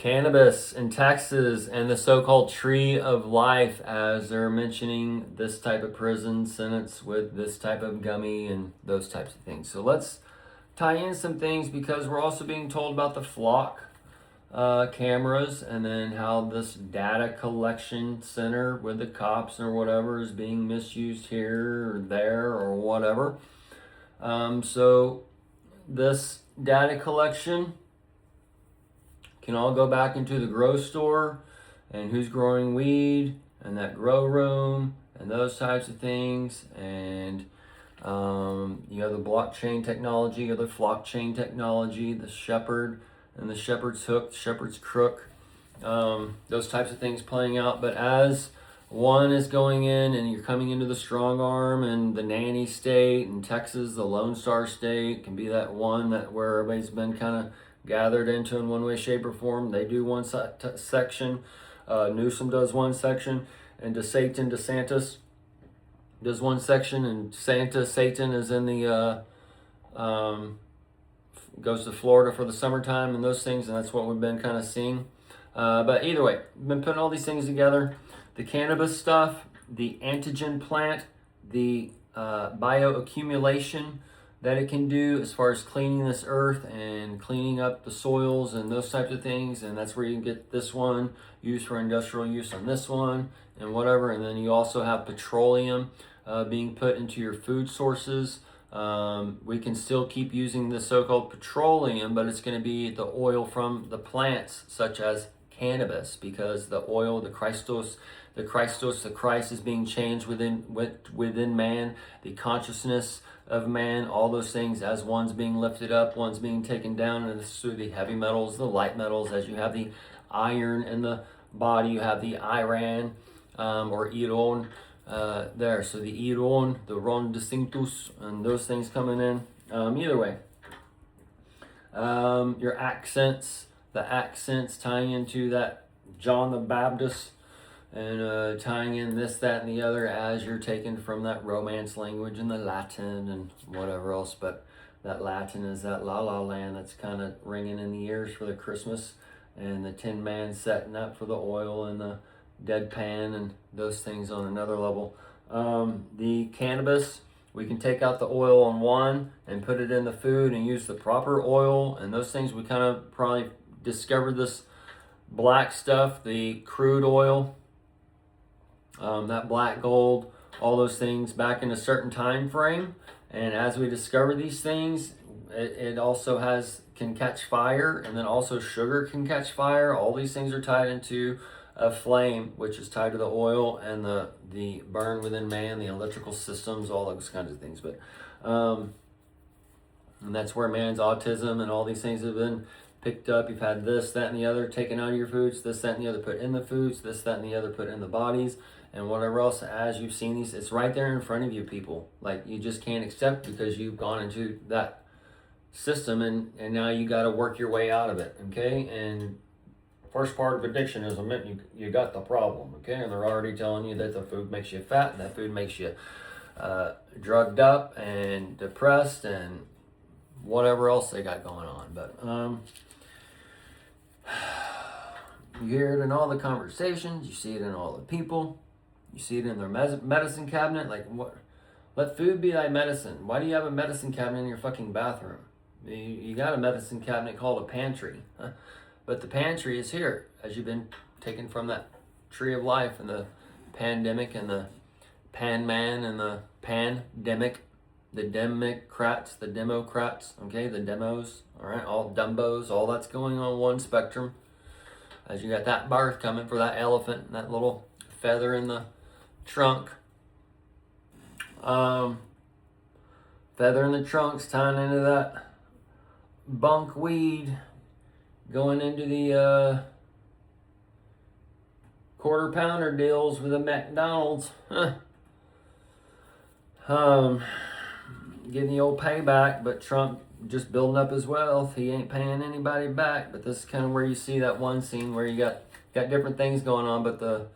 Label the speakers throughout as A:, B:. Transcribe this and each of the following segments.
A: Cannabis in Texas and the so-called tree of life, as they're mentioning this type of prison sentence with this type of gummy and those types of things. So let's tie in some things, because we're also being told about the flock cameras, and then how this data collection center with the cops or whatever is being misused here or there or whatever. So this data collection can all go back into the grow store and who's growing weed and that grow room and those types of things. And you have the blockchain technology or the flock chain technology, the shepherd and the shepherd's hook, shepherd's crook, those types of things playing out. But as one is going in and you're coming into the strong arm and the nanny state, and Texas, the Lone Star state, can be that one that where everybody's been kind of gathered into in one way, shape, or form. They do one section. Newsom does one section, and DeSantis does one section, and Satan is in the goes to Florida for the summertime and those things, and that's what we've been kind of seeing. But either way, we've been putting all these things together. The cannabis stuff, the antigen plant, the bioaccumulation that it can do as far as cleaning this earth and cleaning up the soils and those types of things. And that's where you can get this one used for industrial use on this one and whatever. And then you also have petroleum being put into your food sources. We can still keep using the so-called petroleum, but it's going to be the oil from the plants such as cannabis, because the oil, the Christ is being changed within man, the consciousness of man, all those things, as one's being lifted up, one's being taken down, and it's through the heavy metals, the light metals. As you have the iron in the body, you have the iron or iron there. So the iron, the ron distinctus, and those things coming in. Either way, your accents, the accents tying into that John the Baptist, and tying in this, that, and the other, as you're taken from that Romance language and the Latin and whatever else. But that Latin is that La La Land that's kind of ringing in the ears for the Christmas, and the Tin Man setting up for the oil and the deadpan and those things on another level. The cannabis, we can take out the oil on one and put it in the food and use the proper oil and those things. We kind of probably discovered this black stuff, the crude oil, that black gold, all those things back in a certain time frame. And as we discover these things, it also can catch fire, and then also sugar can catch fire. All these things are tied into a flame, which is tied to the oil and the burn within man, the electrical systems, all those kinds of things. But and that's where man's autism and all these things have been picked up. You've had this, that, and the other taken out of your foods, this, that, and the other put in the foods, this, that, and the other put in the bodies, and whatever else. As you've seen these, it's right there in front of you, people. Like, you just can't accept, because you've gone into that system, and now you got to work your way out of it. Okay? And first part of addiction is admitting you got the problem. Okay? And they're already telling you that the food makes you fat, and that food makes you drugged up and depressed and whatever else they got going on. But you hear it in all the conversations, you see it in all the people, you see it in their medicine cabinet. Like, what? Let food be thy medicine. Why do you have a medicine cabinet in your fucking bathroom? You got a medicine cabinet called a pantry, huh? But the pantry is here, as you've been taken from that tree of life and the pandemic and the pan man and the pandemic, the Democrats, okay, the demos, all right, all Dumbos, all that's going on one spectrum. As you got that birth coming for that elephant, that little feather in the trunk. Feather in the trunk's tying into that bunk weed, going into the quarter pounder deals with the McDonald's. Getting the old payback, but Trump just building up his wealth. He ain't paying anybody back. But this is kind of where you see that one scene where you got different things going on, but the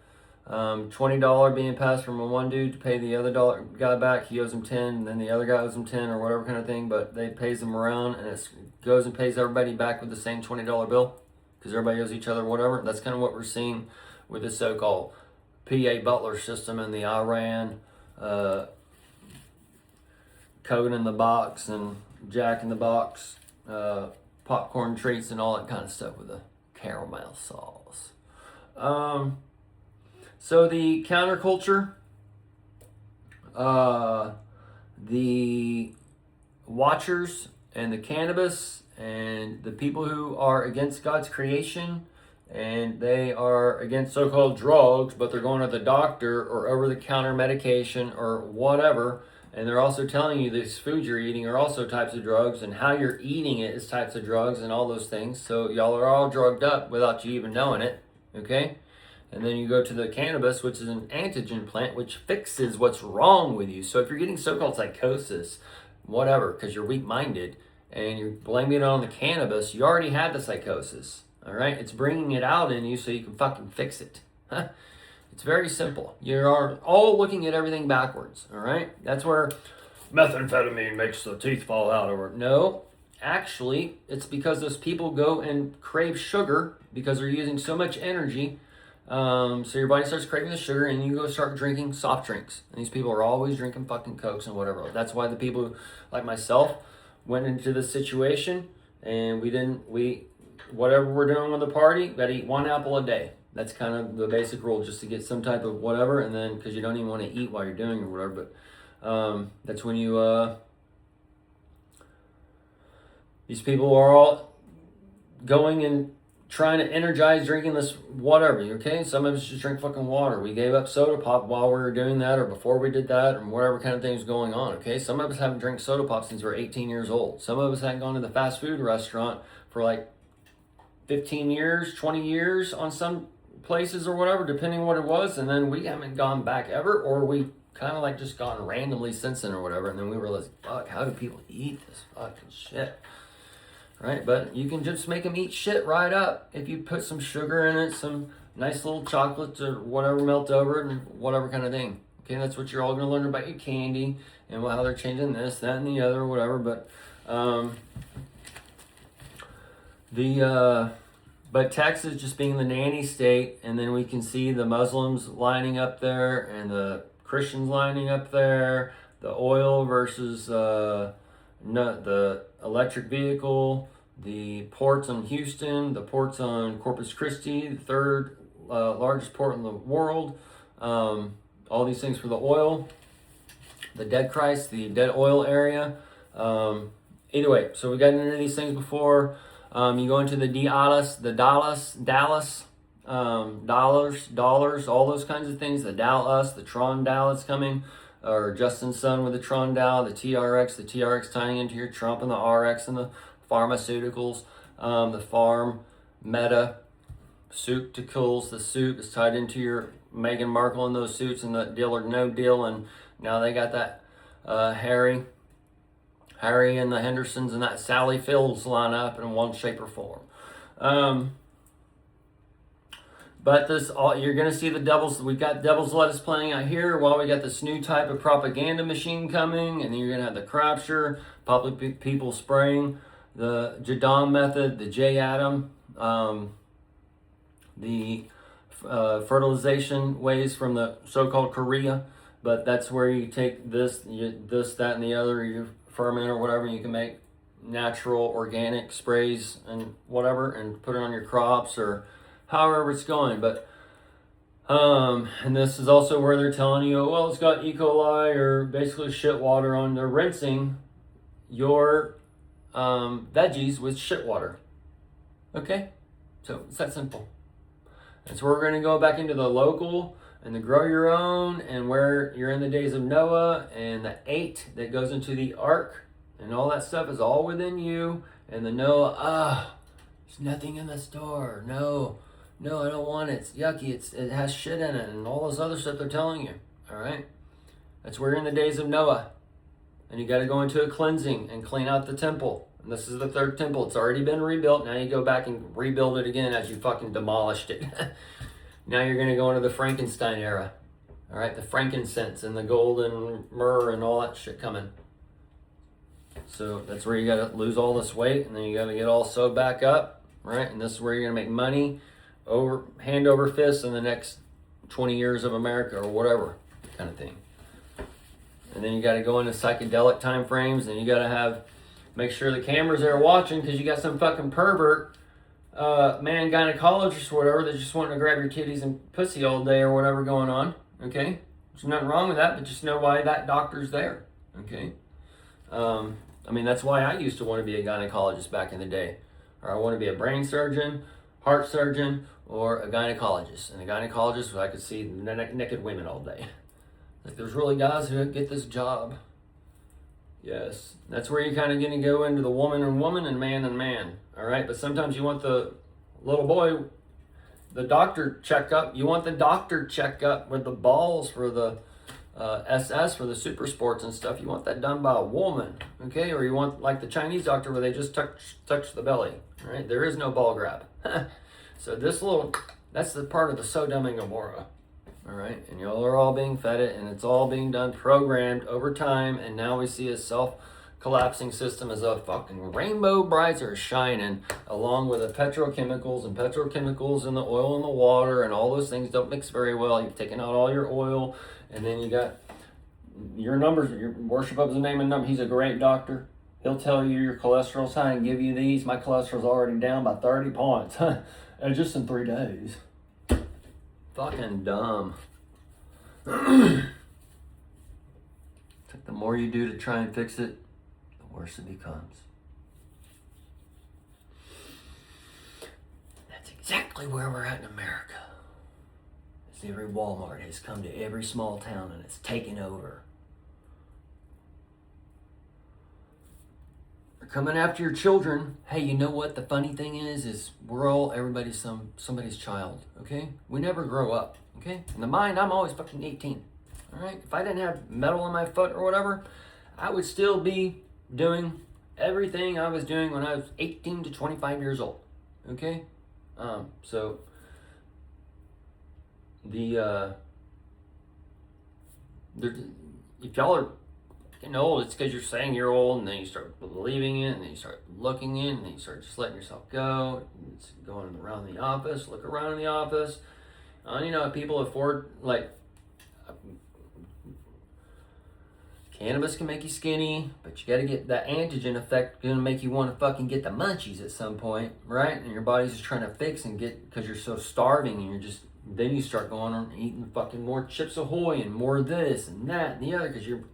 A: $20 being passed from one dude to pay the other guy back. He owes him 10, and then the other guy owes him 10 or whatever kind of thing, but they pays them around, and it goes and pays everybody back with the same $20 bill. because everybody knows each other, whatever. That's kind of what we're seeing with the so-called PA Butler system and the Iran code in the box and Jack in the Box, popcorn treats and all that kind of stuff with the caramel sauce. So the counterculture, the watchers and the cannabis and the people who are against God's creation, and they are against so-called drugs, but they're going to the doctor or over-the-counter medication or whatever, and they're also telling you these foods you're eating are also types of drugs, and how you're eating it is types of drugs and all those things. So y'all are all drugged up without you even knowing it, okay? And then you go to the cannabis, which is an antigen plant, which fixes what's wrong with you. So if you're getting so-called psychosis, whatever, because you're weak-minded, and you're blaming it on the cannabis, you already had the psychosis, all right? It's bringing it out in you so you can fucking fix it. It's very simple. You are all looking at everything backwards, all right? That's where methamphetamine makes the teeth fall out. Or no, actually, it's because those people go and crave sugar because they're using so much energy. So your body starts craving the sugar, and you go start drinking soft drinks. And these people are always drinking fucking Cokes and whatever. That's why the people like myself went into this situation, and whatever we're doing with the party, gotta eat 1 apple a day. That's kind of the basic rule, just to get some type of whatever, and then because you don't even want to eat while you're doing it or whatever. But that's when you these people are all going and trying to energize drinking this whatever, okay? Some of us just drink fucking water. We gave up soda pop while we were doing that, or before we did that, or whatever kind of thing is going on, okay? Some of us haven't drank soda pop since we're 18 years old. Some of us haven't gone to the fast food restaurant for like 15 years, 20 years on some places or whatever, depending on what it was, and then we haven't gone back ever, or we kind of like just gone randomly since then or whatever, and then we realized, fuck, how do people eat this fucking shit? Right? But you can just make them eat shit right up if you put some sugar in it, some nice little chocolates or whatever melt over it, and whatever kind of thing. Okay, that's what you're all going to learn about your candy and how they're changing this, that, and the other, or whatever. But Texas just being the nanny state, and then we can see the Muslims lining up there and the Christians lining up there, the oil versus the electric vehicle, the ports on Houston, the ports on Corpus Christi, the third largest port in the world, all these things for the oil, the dead Christ, the dead oil area. Either way, so we got into these things before. You go into the Dallas, dollars, all those kinds of things, the Dallas, the Tron Dallas coming, or Justin's son with the Tron Dow, the TRX tying into your Trump and the RX and the pharmaceuticals, the farm, meta, suiticals, the suit is tied into your Meghan Markle and those suits and the Deal or No Deal, and now they got that Harry and the Hendersons and that Sally Fields line up in one shape or form. But you're going to see the devils. We've got devil's lettuce playing out here while we got this new type of propaganda machine coming, and then you're going to have the crapture, public people spraying, the Jadam method, the J atom, the fertilization ways from the so-called Korea. But that's where you take this, that, and the other, you ferment or whatever, you can make natural organic sprays and whatever, and put it on your crops or however it's going. But and this is also where they're telling you, well, it's got E. coli or basically shit water on. They're rinsing your veggies with shit water. Okay, so it's that simple. And so we're going to go back into the local and the grow your own, and where you're in the days of Noah, and the 8 that goes into the ark, and all that stuff is all within you. And the Noah, there's nothing in the store. No, I don't want it. It's yucky. It has shit in it, and all this other stuff they're telling you. All right, that's where you're in the days of Noah, and you got to go into a cleansing and clean out the temple. And this is the 3rd temple. It's already been rebuilt. Now you go back and rebuild it again as you fucking demolished it. Now you're going to go into the Frankenstein era. All right, the frankincense and the golden myrrh and all that shit coming. So that's where you got to lose all this weight, and then you got to get all sewed back up, right? And this is where you're gonna make money over hand over fist in the next 20 years of America or whatever kind of thing. And then you got to go into psychedelic time frames, and you got to make sure the cameras are watching, because you got some fucking pervert man gynecologist or whatever that's just wanting to grab your titties and pussy all day or whatever going on. Okay, there's nothing wrong with that, but just know why that doctor's there. Okay, I mean, that's why I used to want to be a gynecologist back in the day, or I want to be a brain surgeon, heart surgeon, or a gynecologist. And a gynecologist, I could see naked women all day. Like, there's really guys who get this job. Yes, that's where you're kind of going to go into the woman and woman and man. All right, but sometimes you want the little boy, the doctor checkup. You want the doctor checkup with the balls for the SS for the super sports and stuff. You want that done by a woman, okay? Or you want like the Chinese doctor where they just touch the belly, right? There is no ball grab. So that's the part of the Sodom and Gomorrah, all right? And y'all are all being fed it, and it's all being done programmed over time, and now we see a self-collapsing system as a fucking rainbow brights are shining, along with the petrochemicals in the oil and the water, and all those things don't mix very well. You've taken out all your oil, and then you got your numbers, your worship of the name and number. He's a great doctor. He'll tell you your cholesterol's high and give you these. My cholesterol's already down by 30 points. And just in 3 days. Fucking dumb. It's like the more you do to try and fix it, the worse it becomes. That's exactly where we're at in America. Every Walmart has come to every small town and it's taken over. They're coming after your children. Hey, you know what the funny thing is everybody's somebody's child, okay? We never grow up, okay? In the mind, I'm always fucking 18, all right? If I didn't have metal in my foot or whatever, I would still be doing everything I was doing when I was 18 to 25 years old, okay? So if y'all are getting old, it's because you're saying you're old, and then you start believing it, and then you start looking in, and then you start just letting yourself go. It's going around the office, look around in the office. You know, people afford, like, cannabis can make you skinny, but you got to get that antigen effect, going to make you want to fucking get the munchies at some point, right? And your body's just trying to fix and get, because you're so starving, and you're just, then you start going on and eating fucking more Chips Ahoy and more this and that and the other, because your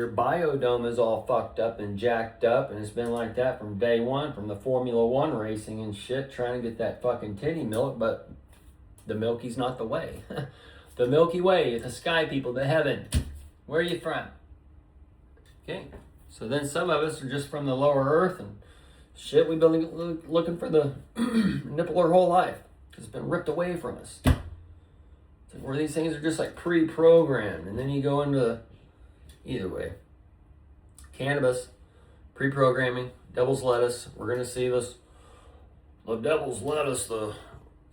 A: biodome is all fucked up and jacked up, and it's been like that from day one, from the Formula One racing and shit, trying to get that fucking titty milk, but the Milky's not the way. The Milky Way, the sky people, the heaven. Where are you from? Okay, so then some of us are just from the lower earth and shit, we've been looking for the nipple our whole life. It's been ripped away from us. It's like where these things are just like pre-programmed, and then you go into either way. Cannabis, pre-programming, devil's lettuce. We're gonna see this. The devil's lettuce,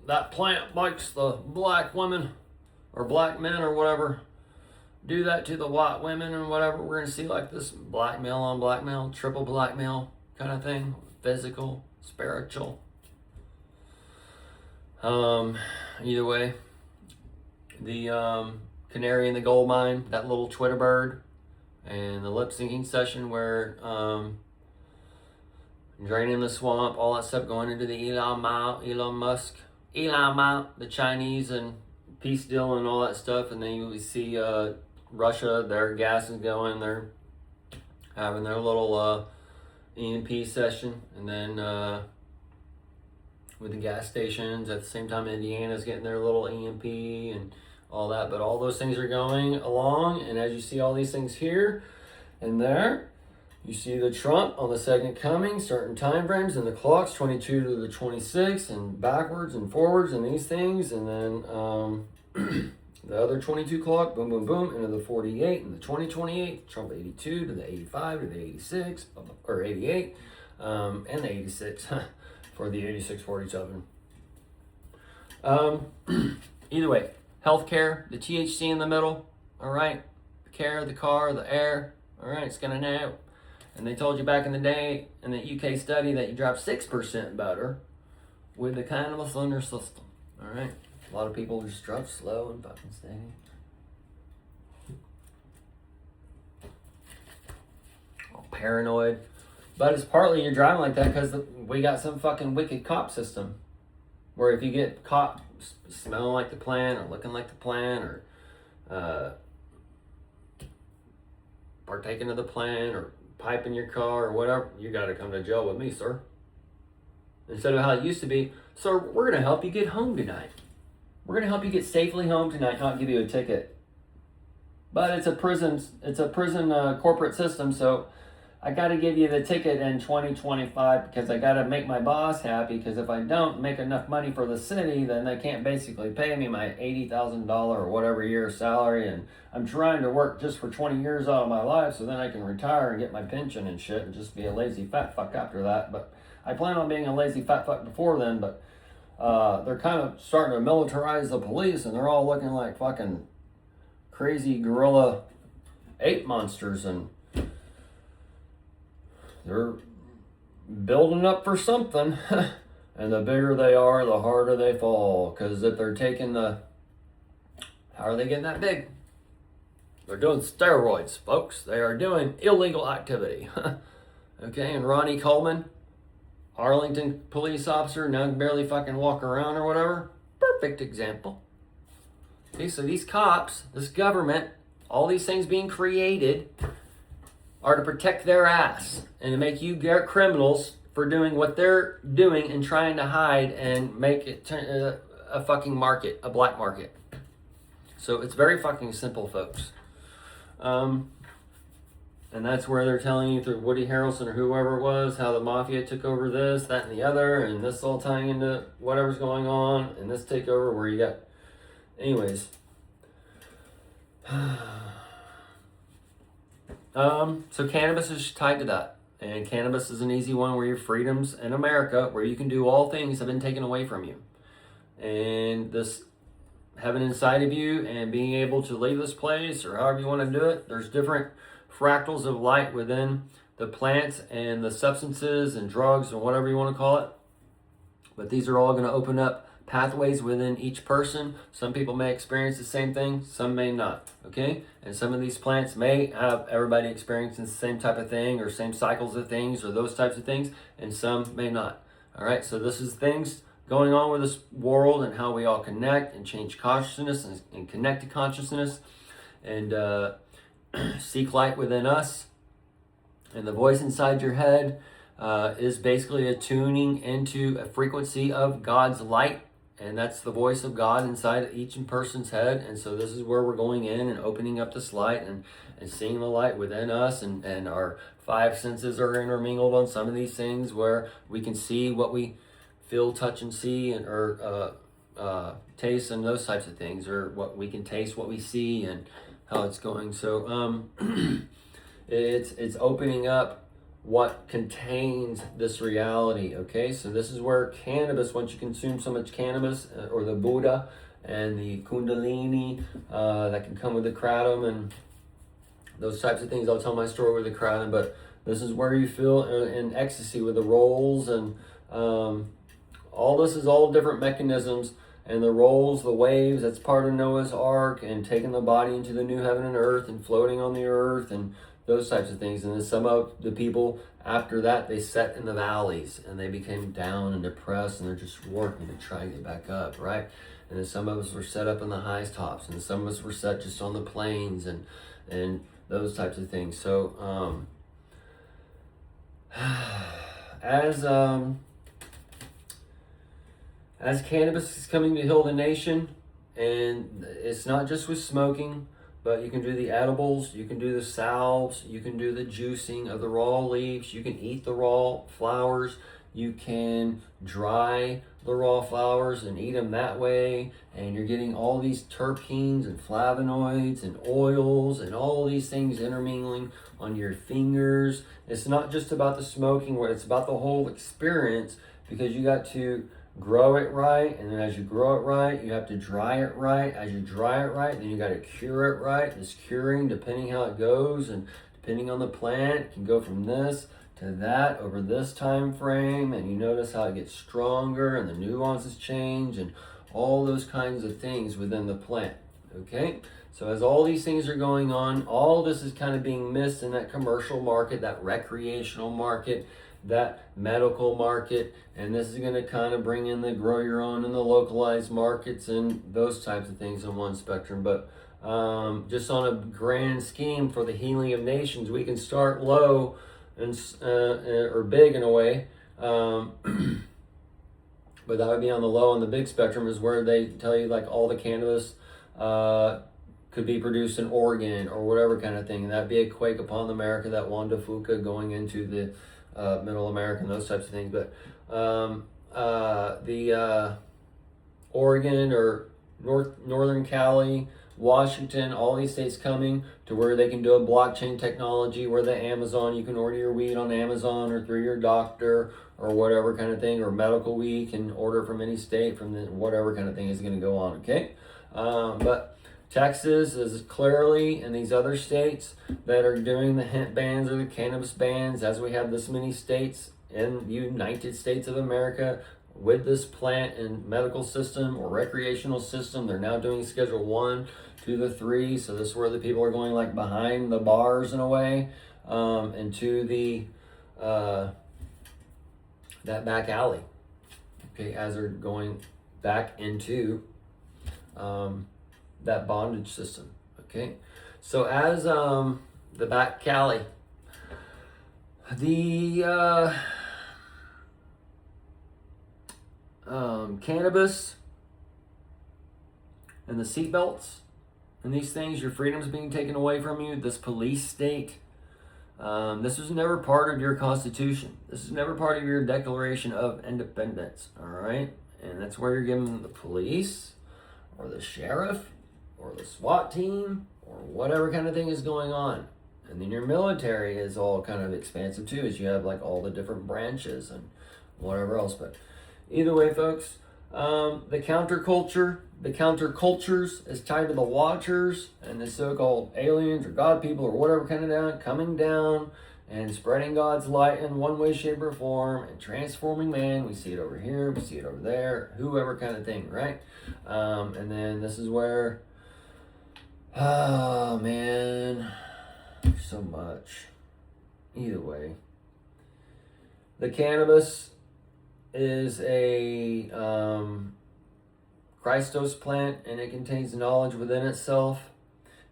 A: that plant likes the black women or black men or whatever. Do that to the white women and whatever. We're gonna see like this blackmail on blackmail, triple blackmail kind of thing, physical, spiritual. Either way, the canary in the gold mine, that little Twitter bird, and the lip syncing session where draining the swamp, all that stuff going into the Elon Musk, the Chinese and peace deal and all that stuff, and then you see Russia, their gas is going, they're having their little EMP session, and then with the gas stations. At the same time, Indiana's getting their little EMP and all that. But all those things are going along. And as you see all these things here and there, you see the Trump on the second coming, certain time frames, and the clocks, 22 to the 26, and backwards and forwards and these things. And then the other 22 clock, boom, boom, boom, into the 48 and the 2028, Trump 82 to the 85 to the 86, or 88, and the 86. For the 8647. Either way, healthcare, the THC in the middle, all right? The care, the car, the air, all right? It's gonna now And they told you back in the day in the UK study that you drop 6% better with the cannabis on your system. All right? A lot of people just drive slow and fucking steady. All paranoid. But it's partly you're driving like that because we got some fucking wicked cop system. Where if you get caught smelling like the plant or looking like the plant or partaking of the plant or piping your car or whatever, you got to come to jail with me, sir. Instead of how it used to be, sir, we're going to help you get home tonight. We're going to help you get safely home tonight, not give you a ticket. But it's a prison corporate system, so I got to give you the ticket in 2025 because I got to make my boss happy, because if I don't make enough money for the city, then they can't basically pay me my $80,000 or whatever year salary, and I'm trying to work just for 20 years out of my life so then I can retire and get my pension and shit and just be a lazy fat fuck after that. But I plan on being a lazy fat fuck before then, but they're kind of starting to militarize the police, and they're all looking like fucking crazy gorilla ape monsters, and they're building up for something. And the bigger they are, the harder they fall. Because if they're taking how are they getting that big? They're doing steroids, folks. They are doing illegal activity. Okay, and Ronnie Coleman, Arlington police officer, now can barely fucking walk around or whatever. Perfect example. Okay, so these cops, this government, all these things being created are to protect their ass and to make you criminals for doing what they're doing and trying to hide and make it a fucking market, a black market. So it's very fucking simple, folks. And that's where they're telling you through Woody Harrelson or whoever it was, how the mafia took over this, that, and the other, and this all tying into whatever's going on, and this takeover where you got... Anyways. So cannabis is tied to that. And cannabis is an easy one where your freedoms in America, where you can do all things, have been taken away from you. And this heaven inside of you and being able to leave this place, or however you want to do it, there's different fractals of light within the plants and the substances and drugs and whatever you want to call it. But these are all going to open up pathways within each person. Some people may experience the same thing, some may not, okay? And some of these plants may have everybody experiencing the same type of thing or same cycles of things or those types of things, and some may not. All right, so this is things going on with this world and how we all connect and change consciousness and connect to consciousness and seek light within us. And the voice inside your head is basically a tuning into a frequency of God's light. And that's the voice of God inside each person's head. And so this is where we're going in and opening up this light and seeing the light within us. And our five senses are intermingled on some of these things where we can see what we feel, touch, and see, and or taste, and those types of things, or what we can taste, what we see, and how it's going. So it's opening up what contains this reality, okay? So this is where cannabis, once you consume so much cannabis, or the Buddha and the Kundalini that can come with the kratom and those types of things. I'll tell my story with the kratom, but this is where you feel in ecstasy with the rolls, and all this is all different mechanisms, and the rolls, the waves, that's part of Noah's Ark, and taking the body into the new heaven and earth and floating on the earth and those types of things. And then some of the people after that, they sat in the valleys and they became down and depressed, and they're just working to try and get back up, right? And then some of us were set up in the highest tops, and some of us were set just on the plains and those types of things. So as cannabis is coming to heal the nation, and it's not just with smoking, but you can do the edibles, you can do the salves, you can do the juicing of the raw leaves, you can eat the raw flowers, you can dry the raw flowers and eat them that way, and you're getting all these terpenes and flavonoids and oils and all these things intermingling on your fingers. It's not just about the smoking, it's about the whole experience, because you got to grow it right, and then as you grow it right, you have to dry it right. As you dry it right, then you got to cure it right. This curing, depending how it goes and depending on the plant, it can go from this to that over this time frame, and you notice how it gets stronger and the nuances change and all those kinds of things within the plant. Okay, so as all these things are going on, all this is kind of being missed in that commercial market, that recreational market, that medical market, and this is going to kind of bring in the grow your own and the localized markets and those types of things on one spectrum. But just on a grand scheme for the healing of nations, we can start low and or big in a way, but that would be on the low. On the big spectrum is where they tell you like all the cannabis could be produced in Oregon or whatever kind of thing, and that'd be a quake upon America, that Wanda Fuca going into the Middle America and those types of things. But the Oregon or Northern Cali, Washington, all these states coming to where they can do a blockchain technology where the Amazon, you can order your weed on Amazon or through your doctor or whatever kind of thing, or medical weed can order from any state from the whatever kind of thing is going to go on. Okay, but Texas is clearly, and these other states that are doing the hemp bans or the cannabis bans, as we have this many states in the United States of America with this plant and medical system or recreational system, they're now doing Schedule 1 to the 3. So this is where the people are going like behind the bars in a way, and to the that back alley. Okay, as they're going back into that bondage system. Okay, so as the back alley, the cannabis and the seatbelts and these things, your freedom's being taken away from you. This police state, this was never part of your Constitution. This is never part of your Declaration of Independence. All right, and that's where you're giving the police or the sheriff or the SWAT team or whatever kind of thing is going on. And then your military is all kind of expansive too, as you have like all the different branches and whatever else. But either way, folks, the counterculture, the countercultures is tied to the Watchers and the so-called aliens or God people or whatever kind of coming down and spreading God's light in one way, shape, or form and transforming man. We see it over here, we see it over there, whoever kind of thing, right? And then this is where, oh man, there's so much. Either way, the cannabis is a Christos plant, and it contains knowledge within itself,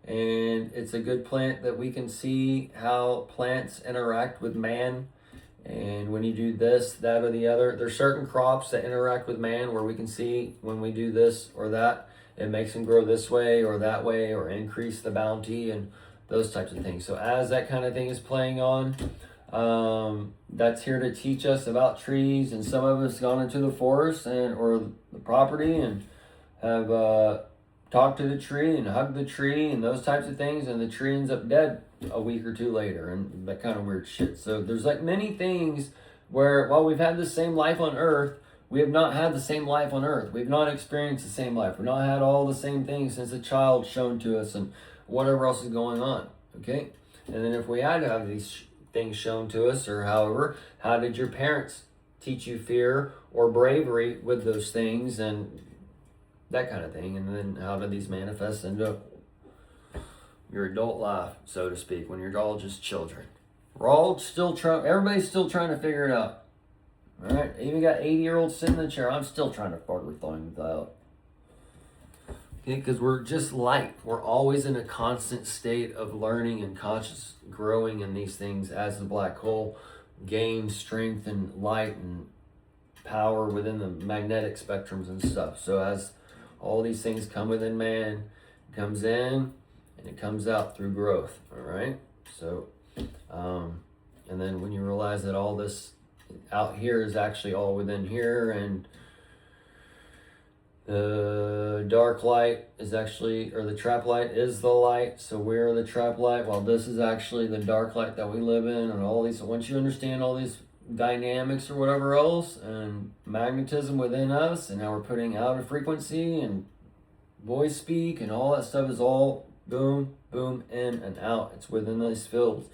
A: and it's a good plant that we can see how plants interact with man. And when you do this, that, or the other, there's certain crops that interact with man where we can see when we do this or that, it makes them grow this way or that way or increase the bounty and those types of things. So as that kind of thing is playing on, that's here to teach us about trees. And some of us gone into the forest and or the property and have talked to the tree and hugged the tree and those types of things, and the tree ends up dead a week or two later and that kind of weird shit. So there's like many things where while we've had the same life on earth, we have not had the same life on earth. We've not experienced the same life. We've not had all the same things since a child shown to us and whatever else is going on. Okay, and then if we had to have these things shown to us, or however, how did your parents teach you fear or bravery with those things and that kind of thing? And then how do these manifest into your adult life, so to speak, when you're all just children? We're all still trying, everybody's still trying to figure it out. All right, even got 80-year-olds sitting in the chair. I'm still trying to figure things out. Okay, because we're just light. We're always in a constant state of learning and conscious growing in these things as the black hole gains strength and light and power within the magnetic spectrums and stuff. So as all these things come within man, it comes in and it comes out through growth. All right. So, and then when you realize that all this out here is actually all within here, and the dark light is actually, or the trap light is the light. So we're the trap light, while this is actually the dark light that we live in, and all these. So once you understand all these dynamics or whatever else and magnetism within us, and how we're putting out a frequency and voice speak and all that stuff is all boom, boom, in and out. It's within these fields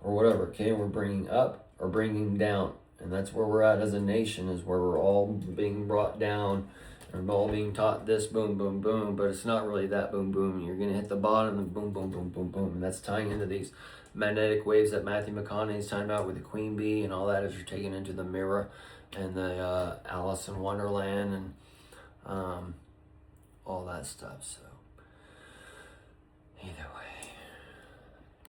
A: or whatever. Okay, we're bringing up or bringing down, and that's where we're at as a nation, is where we're all being brought down and we're all being taught this boom, boom, boom, but it's not really that boom, boom. You're gonna hit the bottom and boom, boom, boom, boom, boom, and that's tying into these magnetic waves that Matthew McConaughey is talking about with the queen bee and all that, as you're taken into the mirror and the Alice in Wonderland and all that stuff. So either way.